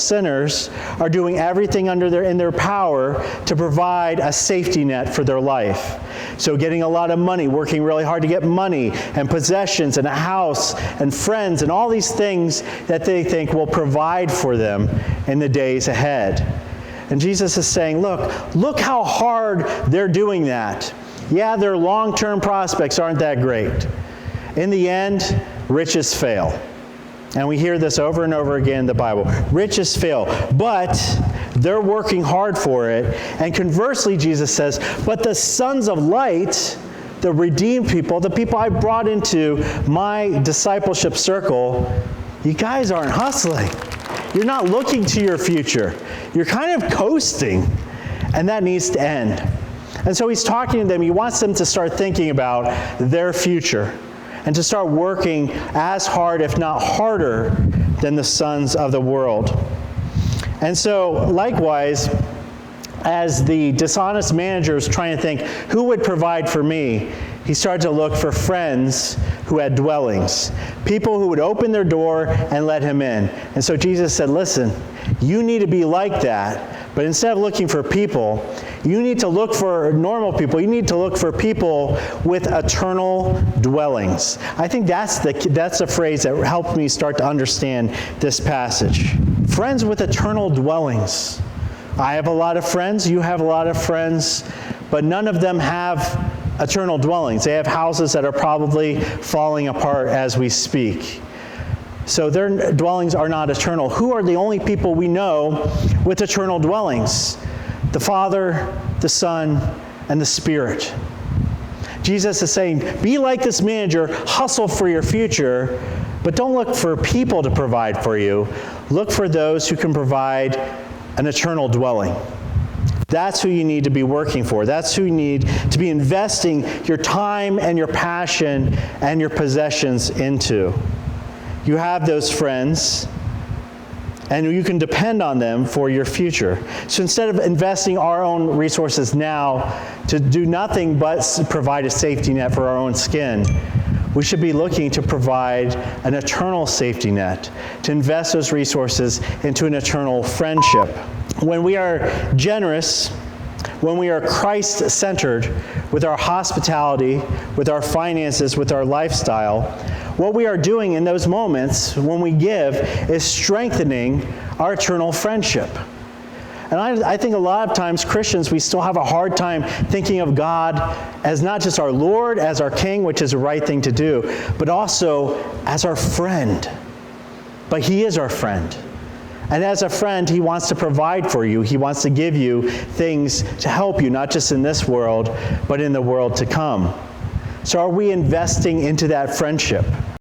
sinners are doing everything in their power to provide a safety net for their life. So getting a lot of money, working really hard to get money and possessions and a house and friends and all these things that they think will provide for them in the days ahead. And Jesus is saying, look how hard they're doing that. Yeah, their long-term prospects aren't that great. In the end, riches fail. And we hear this over and over again in the Bible. Riches fail, but they're working hard for it. And conversely, Jesus says, but the sons of light, the redeemed people, the people I brought into my discipleship circle, you guys aren't hustling. You're not looking to your future. You're kind of coasting, and that needs to end. And so he's talking to them. He wants them to start thinking about their future and to start working as hard, if not harder, than the sons of the world. And so, likewise, as the dishonest manager is trying to think, who would provide for me? He started to look for friends who had dwellings, people who would open their door and let him in. And so Jesus said, listen, you need to be like that, but instead of looking for people, you need to look for normal people. You need to look for people with eternal dwellings. I think that's the phrase that helped me start to understand this passage. Friends with eternal dwellings. I have a lot of friends, you have a lot of friends, but none of them have eternal dwellings. They have houses that are probably falling apart as we speak. So their dwellings are not eternal. Who are the only people we know with eternal dwellings? The Father, the Son, and the Spirit. Jesus is saying, be like this manager, hustle for your future, but don't look for people to provide for you. Look for those who can provide an eternal dwelling. That's who you need to be working for. That's who you need to be investing your time and your passion and your possessions into. You have those friends, and you can depend on them for your future. So instead of investing our own resources now to do nothing but provide a safety net for our own skin, we should be looking to provide an eternal safety net, to invest those resources into an eternal friendship. When we are generous, when we are Christ-centered with our hospitality, with our finances, with our lifestyle, what we are doing in those moments when we give is strengthening our eternal friendship. And I think a lot of times Christians, we still have a hard time thinking of God as not just our Lord, as our King, which is the right thing to do, but also as our friend. But He is our friend. And as a friend, He wants to provide for you. He wants to give you things to help you, not just in this world, but in the world to come. So are we investing into that friendship?